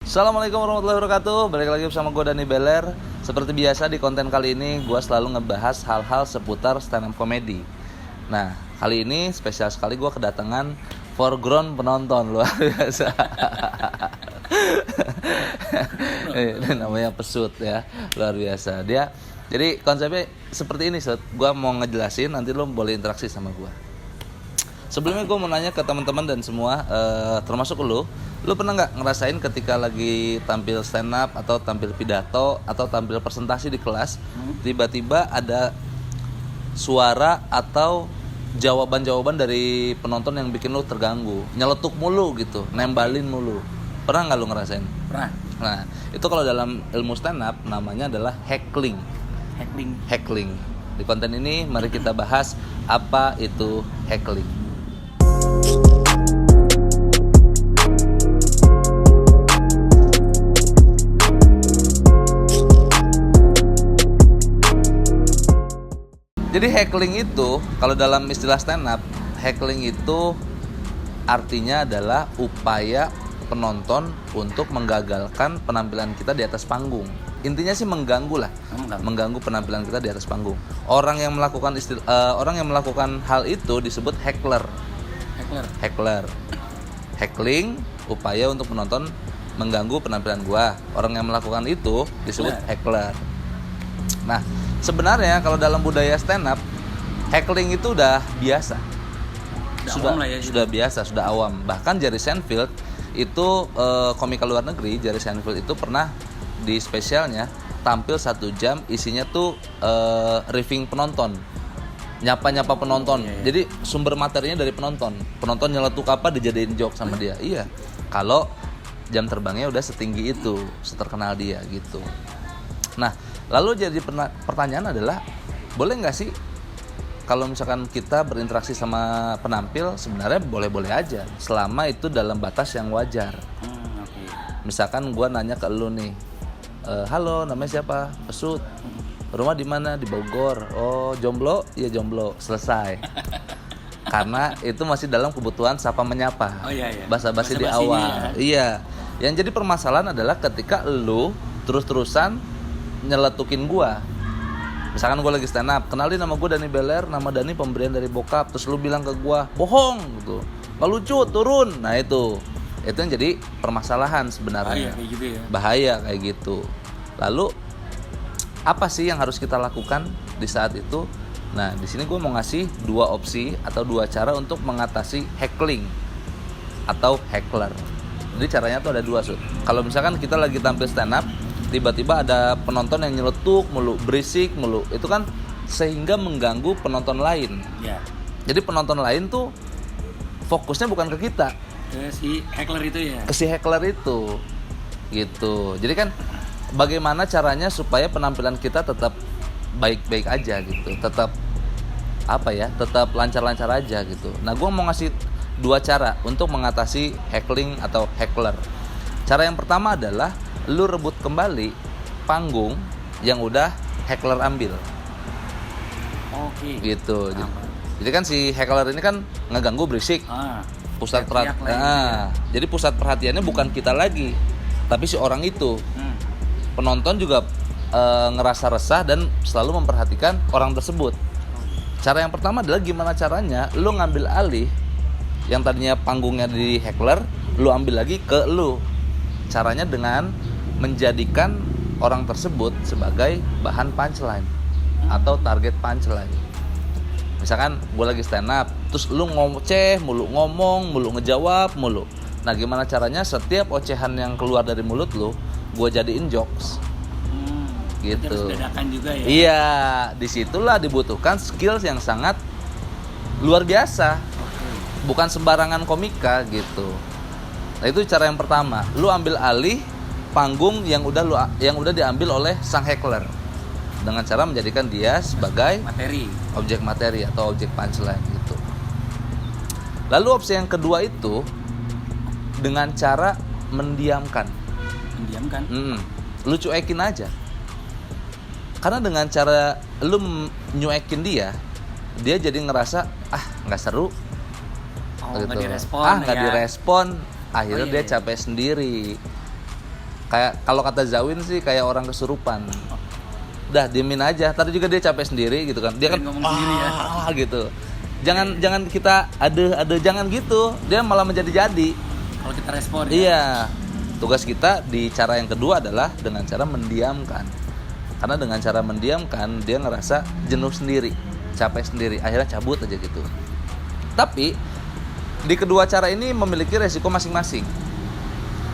Assalamualaikum warahmatullahi wabarakatuh. Balik lagi bersama gue Dani Beler. Seperti biasa di konten kali ini gue selalu ngebahas hal-hal seputar stand up comedy. Nah, kali ini spesial sekali gue kedatangan foreground penonton luar biasa. Ini namanya Pesut ya, luar biasa. Dia jadi konsepnya seperti ini, Sud. Gue mau ngejelasin, nanti lo boleh interaksi sama gue. Sebelumnya gue mau nanya ke teman-teman dan semua, termasuk lu pernah nggak ngerasain ketika lagi tampil stand up atau tampil pidato atau tampil presentasi di kelas, tiba-tiba ada suara atau jawaban-jawaban dari penonton yang bikin lu terganggu, nyeletuk mulu gitu, nembalin mulu. Pernah nggak lu ngerasain? Pernah. Nah, itu kalau dalam ilmu stand up namanya adalah heckling. Heckling. Di konten ini mari kita bahas apa itu heckling. Jadi heckling itu kalau dalam istilah stand up, heckling itu artinya adalah upaya penonton untuk menggagalkan penampilan kita di atas panggung. Intinya sih mengganggu lah, mengganggu penampilan kita di atas panggung. Orang yang melakukan hal itu disebut heckler. Heckling, upaya untuk penonton mengganggu penampilan gua. Orang yang melakukan itu disebut heckler. Nah, sebenarnya kalau dalam budaya stand up, heckling itu udah biasa. Sudah biasa, sudah awam. Bahkan Jerry Seinfeld itu komika luar negeri, Jerry Seinfeld itu pernah di spesialnya tampil 1 jam, isinya tuh riffing penonton, nyapa penonton. Jadi sumber materinya dari penonton nyeletuk apa dijadiin joke sama dia. Iya, kalau jam terbangnya udah setinggi itu, seterkenal dia gitu. Nah, lalu jadi pertanyaan adalah, boleh nggak sih kalau misalkan kita berinteraksi sama penampil? Sebenarnya boleh-boleh aja, selama itu dalam batas yang wajar. Misalkan gue nanya ke lu nih, halo, namanya siapa? Pesut. Rumah di mana? Di Bogor. Oh, jomblo? Iya jomblo. Selesai. Karena itu masih dalam kebutuhan sapa menyapa. Basa-basi di awal. Iya. Yang jadi permasalahan adalah ketika lu terus-terusan nyeletukin gua. Misalkan gua lagi stand up, kenalin nama gua Dani Beler, nama Dani pemberian dari bokap, terus lu bilang ke gua, bohong gitu, nggak lucu, turun. Nah itu yang jadi permasalahan sebenarnya. Bahaya kayak gitu. Lalu apa sih yang harus kita lakukan di saat itu? Nah, di sini gua mau ngasih 2 opsi atau 2 cara untuk mengatasi heckling atau heckler. Jadi caranya tuh ada 2, Sud. Kalau misalkan kita lagi tampil stand up, tiba-tiba ada penonton yang nyeletuk mulu, berisik mulu, itu kan sehingga mengganggu penonton lain. Jadi penonton lain tuh fokusnya bukan ke kita, ke si heckler itu gitu. Jadi kan bagaimana caranya supaya penampilan kita tetap baik-baik aja gitu, tetap lancar-lancar aja gitu. Nah, gue mau ngasih 2 cara untuk mengatasi heckling atau heckler. Cara yang pertama adalah lu rebut kembali panggung yang udah heckler ambil. Gitu. Jadi kan si heckler ini kan ngeganggu, berisik. Pusat perhatian. Jadi pusat perhatiannya bukan kita lagi, tapi si orang itu. Penonton juga ngerasa resah dan selalu memperhatikan orang tersebut. Cara yang pertama adalah gimana caranya lu ngambil alih yang tadinya panggungnya di heckler, lu ambil lagi ke lu. Caranya dengan menjadikan orang tersebut sebagai bahan punchline atau target punchline. Misalkan gue lagi stand up, terus lu ngoceh mulu, ngomong mulu, ngejawab mulu. Nah, gimana caranya setiap ocehan yang keluar dari mulut lu, gue jadiin jokes. Gitu. Harus bedakan juga ya. Iya, disitulah dibutuhkan skills yang sangat luar biasa. Bukan sembarangan komika gitu. Nah, itu cara yang pertama. Lu ambil alih panggung yang udah diambil oleh sang heckler dengan cara menjadikan dia sebagai objek materi atau objek punchline gitu. Lalu opsi yang kedua itu dengan cara mendiamkan. Lu cuekin aja. Karena dengan cara lu nyuekin dia jadi ngerasa nggak seru. Nggak direspon, akhirnya dia capek sendiri. Kayak kalau kata Zawin sih kayak orang kesurupan. Udah diemin aja. Tadi juga dia capek sendiri gitu kan. Dia kan ngomong sendiri ya. Gitu. Jangan kita ada jangan gitu. Dia malah menjadi-jadi. Kalau kita respon ya. Iya. Tugas kita di cara yang kedua adalah dengan cara mendiamkan. Karena dengan cara mendiamkan dia ngerasa jenuh sendiri, capek sendiri, akhirnya cabut aja gitu. Tapi di kedua cara ini memiliki resiko masing-masing.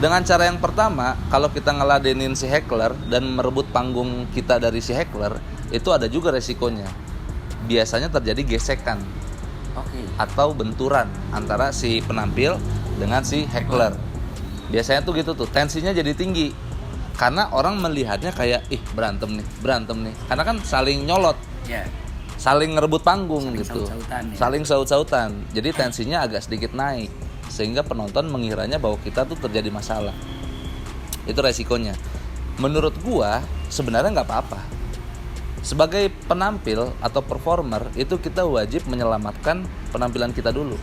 Dengan cara yang pertama, kalau kita ngeladenin si heckler dan merebut panggung kita dari si heckler, itu ada juga resikonya. Biasanya terjadi gesekan atau benturan antara si penampil dengan si heckler. Biasanya tuh gitu tuh, tensinya jadi tinggi. Karena orang melihatnya kayak berantem nih. Karena kan saling nyolot. Yeah. Saling ngerebut panggung saling gitu. Saut-sautan, ya. Saling saut-sautan. Jadi tensinya agak sedikit naik sehingga penonton mengiranya bahwa kita tuh terjadi masalah. Itu resikonya. Menurut gua sebenarnya nggak apa-apa. Sebagai penampil atau performer itu kita wajib menyelamatkan penampilan kita dulu.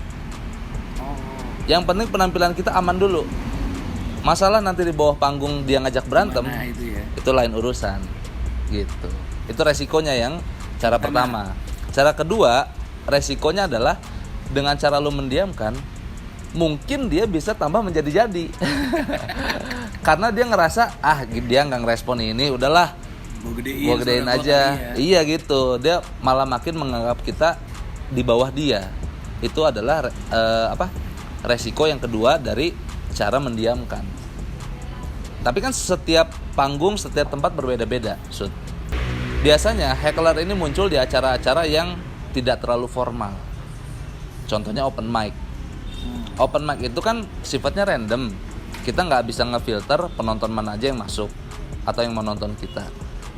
Yang penting penampilan kita aman dulu. Masalah nanti di bawah panggung dia ngajak berantem, itu lain urusan gitu. Itu resikonya yang cara pertama. Cara kedua, resikonya adalah dengan cara lu mendiamkan, mungkin dia bisa tambah menjadi-jadi. Karena dia ngerasa dia nggak ngerespon ini, udahlah gua gedein aja. Iya gitu. Dia malah makin menganggap kita di bawah dia. Itu adalah resiko yang kedua dari cara mendiamkan. Tapi kan setiap panggung, setiap tempat berbeda-beda, Sud. Biasanya heckler ini muncul di acara-acara yang tidak terlalu formal. Contohnya open mic. Open mic itu kan sifatnya random. Kita nggak bisa ngefilter penonton mana aja yang masuk atau yang menonton kita.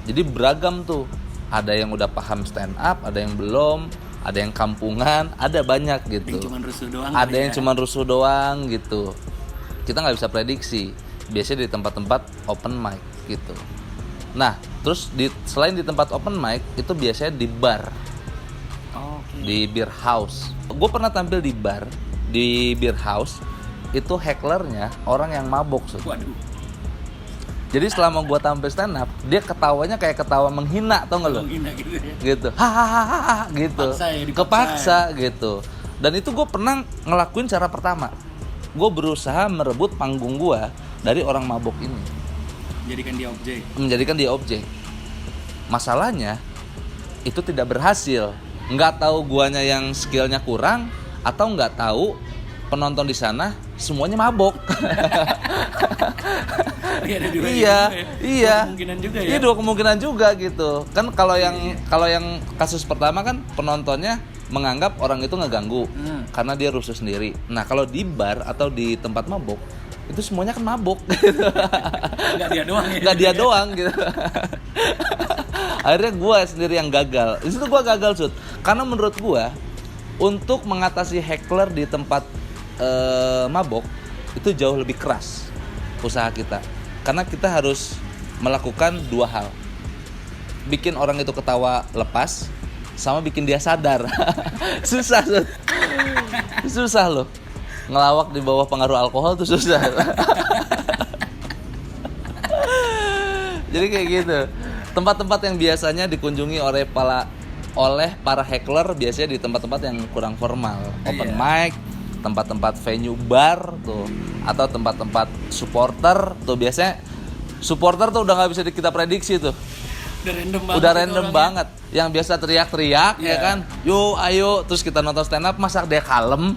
Jadi beragam tuh. Ada yang udah paham stand up, ada yang belum, ada yang kampungan, ada banyak gitu. Ada yang cuma rusuh doang gitu. Kita nggak bisa prediksi. Biasanya di tempat-tempat open mic gitu. Nah, terus selain di tempat open mic itu biasanya di bar, di beer house. Gue pernah tampil di bar, di beer house. Itu hecklernya orang yang mabok. Waduh. Jadi selama gue tampil stand up, dia ketawanya kayak ketawa menghina, tau nggak lo? Menghina gitu ya. Gitu, hahaha gitu. Kepaksa gitu. Dan itu gue pernah ngelakuin cara pertama. Gue berusaha merebut panggung gue dari orang mabok ini. Menjadikan dia objek. Masalahnya itu tidak berhasil. Nggak tahu guanya yang skillnya kurang atau nggak tahu penonton di sana semuanya mabok. Iya. Iya, dua kemungkinan juga gitu. Kan kalau yang kasus pertama kan penontonnya menganggap orang itu ngeganggu karena dia rusuh sendiri. Nah, kalau di bar atau di tempat mabok itu semuanya kan mabok. Nggak dia doang ya. Nggak dia doang gitu. Akhirnya gue sendiri yang gagal. Di situ gue gagal, Sud. Karena menurut gue untuk mengatasi heckler di tempat mabok itu jauh lebih keras usaha kita. Karena kita harus melakukan dua hal. Bikin orang itu ketawa lepas sama bikin dia sadar. Susah, Sud. Susah loh. Ngelawak di bawah pengaruh alkohol tuh susah. Jadi kayak gitu. Tempat-tempat yang biasanya dikunjungi oleh para heckler biasanya di tempat-tempat yang kurang formal. Open mic, tempat-tempat venue bar tuh, atau tempat-tempat supporter tuh. Biasanya supporter tuh udah nggak bisa kita prediksi tuh. Udah random banget. Yang biasa teriak-teriak ya kan, yo ayo, terus kita nonton stand up masa dia kalem.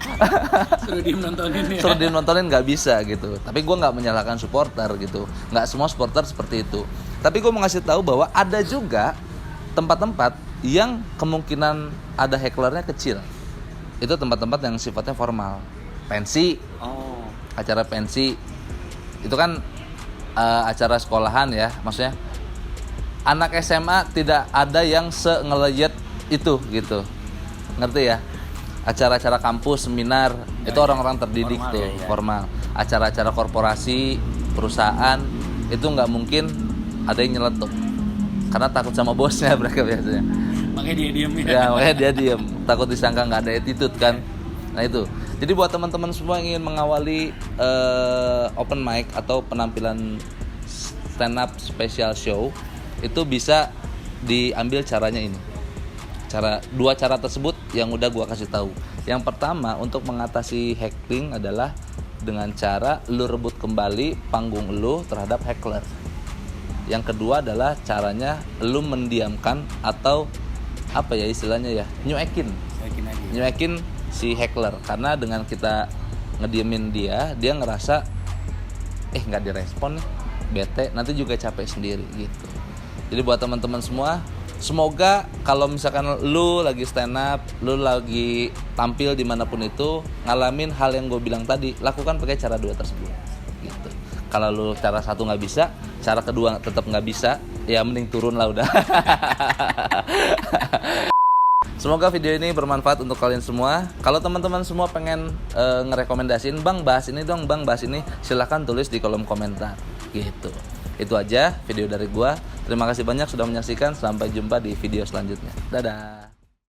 Suruh diem nontonin nggak bisa gitu. Tapi gue nggak menyalahkan supporter gitu. Nggak semua supporter seperti itu. Tapi gue mau ngasih tahu bahwa ada juga tempat-tempat yang kemungkinan ada hecklernya kecil. Itu tempat-tempat yang sifatnya formal. Pensi, acara pensi itu kan acara sekolahan ya, maksudnya anak SMA tidak ada yang ngeleyet itu gitu, ngerti ya? Acara-acara kampus, seminar itu orang-orang terdidik formal, tuh formal. Acara-acara korporasi, perusahaan itu nggak mungkin ada yang nyeletuk karena takut sama bosnya mereka biasanya. Makanya dia diem ya. Makanya dia diem, takut disangka nggak ada attitude kan. Nah itu. Jadi buat teman-teman semua yang ingin mengawali open mic atau penampilan stand up special show itu bisa diambil caranya ini. Dua cara tersebut yang udah gua kasih tahu. Yang pertama untuk mengatasi heckling adalah dengan cara lu rebut kembali panggung lu terhadap heckler. Yang kedua adalah caranya lu mendiamkan atau apa ya istilahnya ya, nyuekin si heckler, karena dengan kita ngediemin dia ngerasa nggak direspon nih, bete, nanti juga capek sendiri gitu. Jadi buat teman-teman semua, semoga kalau misalkan lu lagi stand up, lu lagi tampil dimanapun itu, ngalamin hal yang gue bilang tadi, lakukan pakai cara dua tersebut gitu. Kalau lu cara satu nggak bisa, cara kedua tetap nggak bisa, ya mending turun lah udah. Semoga video ini bermanfaat untuk kalian semua. Kalau teman-teman semua pengen ngerekomendasiin, Bang bahas ini dong, Bang bahas ini, silahkan tulis di kolom komentar gitu. Itu aja video dari gua. Terima kasih banyak sudah menyaksikan. Sampai jumpa di video selanjutnya. Dadah.